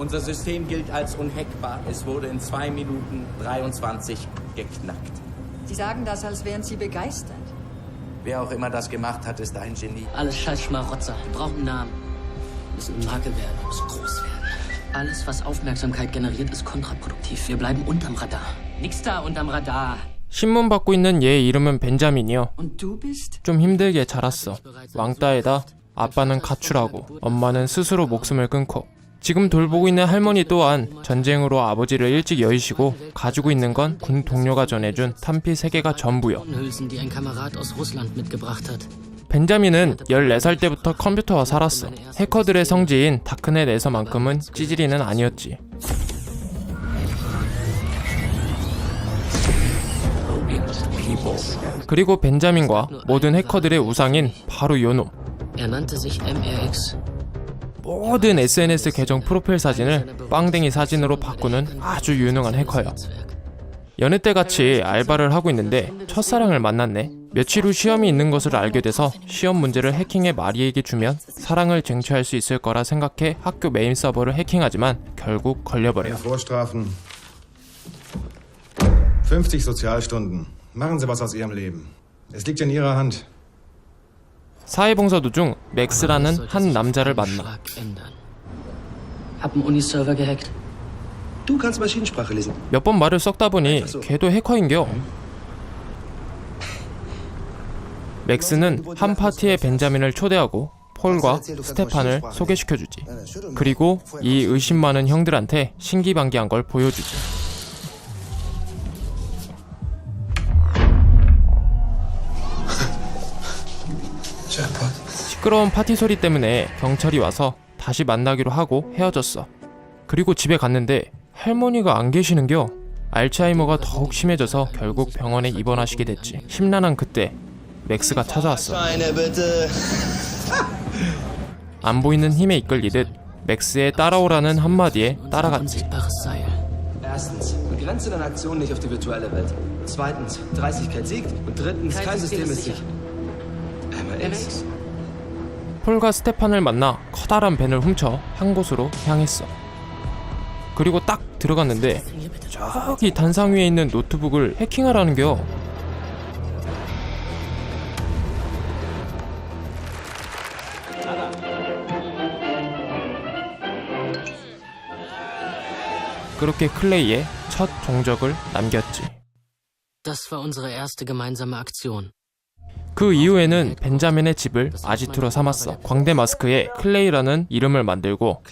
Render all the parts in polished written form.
Unser System gilt als unhackbar. Es wurde in 2 Minuten 23 geknackt. Sie sagen das, als wären Sie begeistert. Wer auch immer das gemacht hat, ist ein Genie. Alles scheiß Schmarotzer. Wir brauchen einen Namen. Wir müssen eine Marke werden, wir müssen groß werden. Alles, was Aufmerksamkeit generiert, ist kontraproduktiv. Wir bleiben unterm Radar. Nix da unterm Radar. 신문 받고 있는 얘 이름은 벤자민이요. Und du bist? 좀 힘들게 자랐어. 왕따에다 아빠는 가출하고 엄마는 스스로 목숨을 끊고 지금 돌보고 있는 할머니 또한 전쟁으로 아버지를 일찍 여의시고 가지고 있는 건 군 동료가 전해준 탄피 3개가 전부요. Hülsen, die ein Kamerad aus Russland mitgebracht hat. 벤자민은 14살 때부터 컴퓨터와 살았어. 해커들의 성지인 다크넷에서만큼은 찌질이는 아니었지. 그리고 벤자민과 모든 해커들의 우상인 바로 요놈. Er nannte sich MRX. 모든 SNS 계정 프로필 사진을 빵댕이 사진으로 바꾸는 아주 유능한 해커야. 여느 때 같이 알바를 하고 있는데 첫사랑을 만났네. 며칠 후 시험이 있는 것을 알게 돼서 시험 문제를 해킹해 마리에게 주면 사랑을 쟁취할 수 있을 거라 생각해 학교 메인 서버를 해킹하지만 결국 걸려버려. Vorstrafen. 50 Sozialstunden. Machen Sie was aus Ihrem Leben. Es liegt in Ihrer Hand. 사회봉사 도중 맥스라는 한 남자를 만나. Hab einen Uniserver gehackt. Du kannst Maschinensprache lesen. 몇 번 말을 썩다 보니 걔도 해커인겨. 맥스는 한 파티에 벤자민을 초대하고 폴과 스테판을 소개시켜주지. 그리고 이 의심 많은 형들한테 신기반기한 걸 보여주지. 시끄러운 파티 소리 때문에 경찰이 와서 다시 만나기로 하고 헤어졌어. 그리고 집에 갔는데 할머니가 안 계시는겨. 알츠하이머가 더욱 심해져서 결국 병원에 입원하시게 됐지. 심란한 그때 맥스가 찾아왔어. 안 보이는 힘에 이끌리듯 맥스의 따라오라는 한마디에 따라갔지. Erstens, begrenze deine Aktion nicht auf die virtuelle Welt. Zweitens, Dreistigkeit siegt. Und drittens, kein System ist sicher. MRX. 폴과 스테판을 만나 커다란 벤을 훔쳐 한 곳으로 향했어. 그리고 딱 들어갔는데 저기 단상 위에 있는 노트북을 해킹하라는겨. 그렇게 클레이의 첫 종적을 남겼지. Das war unsere erste gemeinsame Aktion. 그 이후에는 벤자민의 집을 아지트로 삼았어. 광대 마스크에 클레이라는 이름을 만들고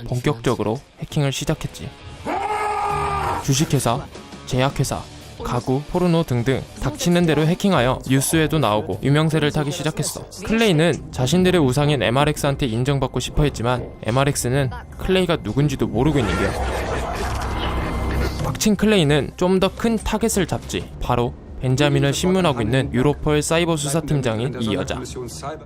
본격적으로 해킹을 시작했지. 주식회사, 제약회사, 가구, 포르노 등등 닥치는 대로 해킹하여 뉴스에도 나오고 유명세를 타기 시작했어. 클레이는 자신들의 우상인 MRX한테 인정받고 싶어 했지만 MRX는 클레이가 누군지도 모르고 있는겨. 빡친 클레이는 좀 더 큰 타겟을 잡지. 바로 벤자민을 신문하고 있는 유로폴 사이버 수사팀장인 이 여자.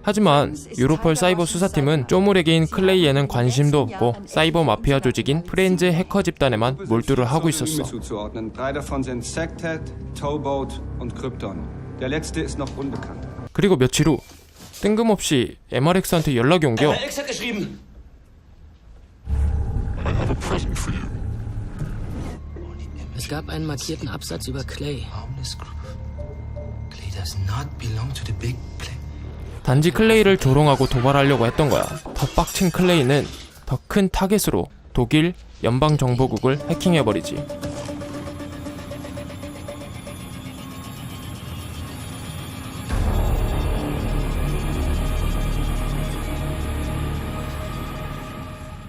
하지만 유로폴 사이버 수사팀은 쪼무레기인 클레이에는 관심도 없고 사이버 마피아 조직인 프렌즈 해커 집단에만 몰두를 하고 있었어. 그리고 며칠 후 뜬금없이 MRX한테 연락이 온겨. Es gab einen markierten Absatz über Clay. 단지 클레이를 조롱하고 도발하려고 했던 거야. 더 빡친 클레이는 더 큰 타겟으로 독일 연방정보국을 해킹해버리지.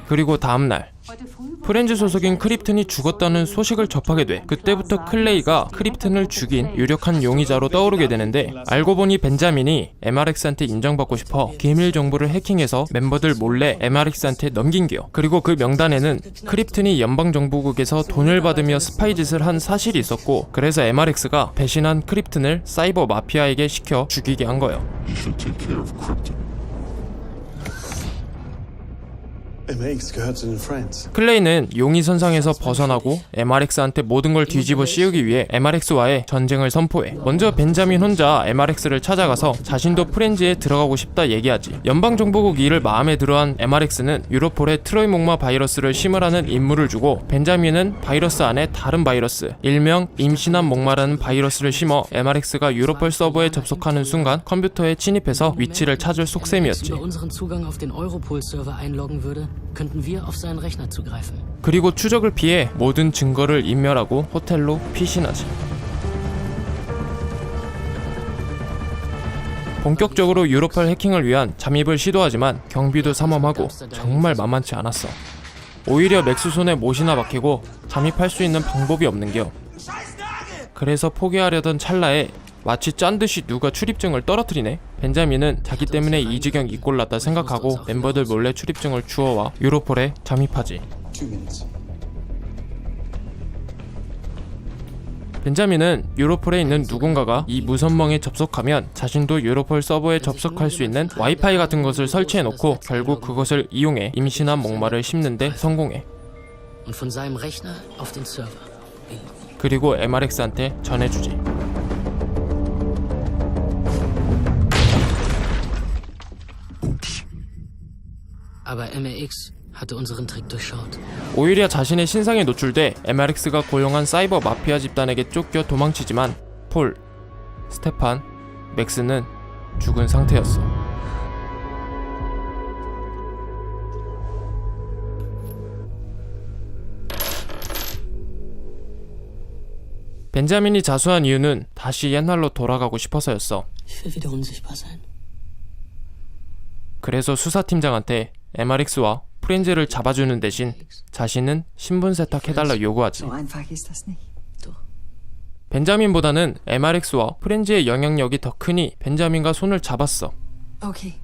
그리고 다음날 프렌즈 소속인 크립튼이 죽었다는 소식을 접하게 돼. 그때부터 클레이가 크립튼을 죽인 유력한 용의자로 떠오르게 되는데 알고 보니 벤자민이 MRX한테 인정받고 싶어 기밀 정보를 해킹해서 멤버들 몰래 MRX한테 넘긴겨. 그리고 그 명단에는 크립튼이 연방정보국에서 돈을 받으며 스파이 짓을 한 사실이 있었고, 그래서 MRX가 배신한 크립튼을 사이버 마피아에게 시켜 죽이게 한 거예요. MAX gehört zu den Friends. 클레이는 용의 선상에서 벗어나고 MRX한테 모든 걸 뒤집어 씌우기 위해 MRX와의 전쟁을 선포해. 먼저 벤자민 혼자 MRX를 찾아가서 자신도 프렌즈에 들어가고 싶다 얘기하지. 연방정보국 일을 마음에 들어한 MRX는 유로폴에 트로이 목마 바이러스를 심으라는 임무를 주고, 벤자민은 바이러스 안에 다른 바이러스, 일명 임신한 목마라는 바이러스를 심어 MRX가 유로폴 서버에 접속하는 순간 컴퓨터에 침입해서 위치를 찾을 속셈이었지. 그리고 추적을 피해 모든 증거를 인멸하고 호텔로 피신하지. 본격적으로 유로폴 해킹을 위한 잠입을 시도하지만 경비도 삼엄하고 정말 만만치 않았어. 오히려 맥스 손에 못이나 박히고 잠입할 수 있는 방법이 없는겨. 그래서 포기하려던 찰나에 마치 짠듯이 누가 출입증을 떨어뜨리네. 벤자민은 자기 때문에 이 지경 이꼴났다 생각하고 멤버들 몰래 출입증을 주워와 유로폴에 잠입하지. 벤자민은 유로폴에 있는 누군가가 이 무선망에 접속하면 자신도 유로폴 서버에 접속할 수 있는 와이파이 같은 것을 설치해놓고 결국 그것을 이용해 임신한 목마를 심는데 성공해. 그리고 MRX한테 전해주지. 오히려 자신의 신상에 노출돼 MRX가 고용한 사이버 마피아 집단에게 쫓겨 도망치지만 폴, 스테판, 맥스는 죽은 상태였어. 벤자민이 자수한 이유는 다시 옛날로 돌아가고 싶어서였어. 그래서 수사팀장한테 MRX와 프렌즈를 잡아주는 대신 자신은 신분 세탁해달라 요구하지. 벤자민보다는 MRX와 프렌즈의 영향력이 더 크니 벤자민과 손을 잡았어. Okay.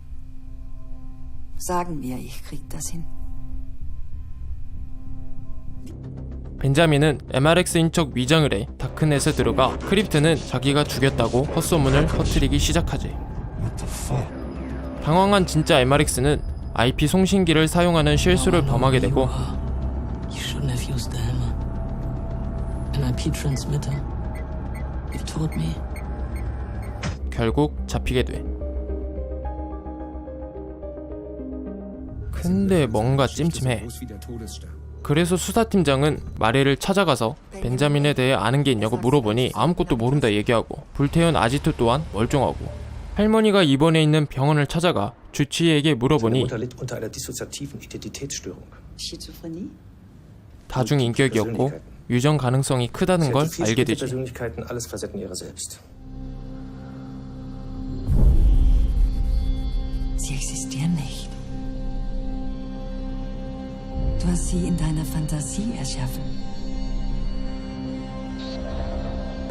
Sagen wir, ich krieg das hin. 벤자민은 MRX인 척 위장을 해 다크넷에 들어가 크립트는 자기가 죽였다고 헛소문을 퍼뜨리기 시작하지. 당황한 진짜 MRX는 IP 송신기를 사용하는 실수를 범하게 되고 결국 잡히게 돼. 근데 뭔가 찜찜해. 그래서 수사팀장은 마리를 찾아가서 벤자민에 대해 아는 게 있냐고 물어보니 아무것도 모른다 얘기하고, 불태운 아지트 또한 멀쩡하고, 할머니가 입원해 있는 병원을 찾아가 주치의에게 물어보니 다중인격이었고 유전 가능성이 크다는 걸 알게 되지. Sie existieren nicht. Du hast sie in deiner Fantasie erschaffen.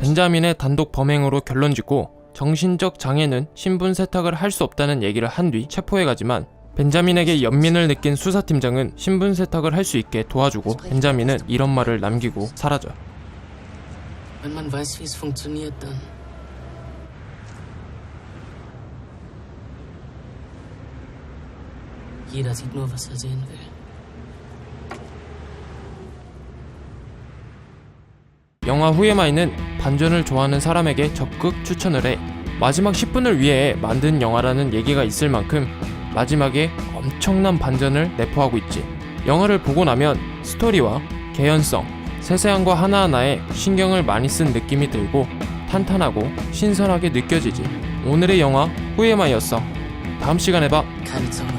벤자민의 단독 범행으로 결론짓고 정신적 장애는 신분 세탁을 할 수 없다는 얘기를 한 뒤 체포해가지만 벤자민에게 연민을 느낀 수사팀장은 신분 세탁을 할 수 있게 도와주고 벤자민은 이런 말을 남기고 사라져. Wenn man weiß, wie es funktioniert, dann jeder sieht nur, was er sehen will. 영화 후에마이는 반전을 좋아하는 사람에게 적극 추천을 해. 마지막 10분을 위해 만든 영화라는 얘기가 있을 만큼 마지막에 엄청난 반전을 내포하고 있지. 영화를 보고 나면 스토리와 개연성, 세세한 거 하나하나에 신경을 많이 쓴 느낌이 들고 탄탄하고 신선하게 느껴지지. 오늘의 영화 후에마이였어. 다음 시간에 봐. Keine Zauber.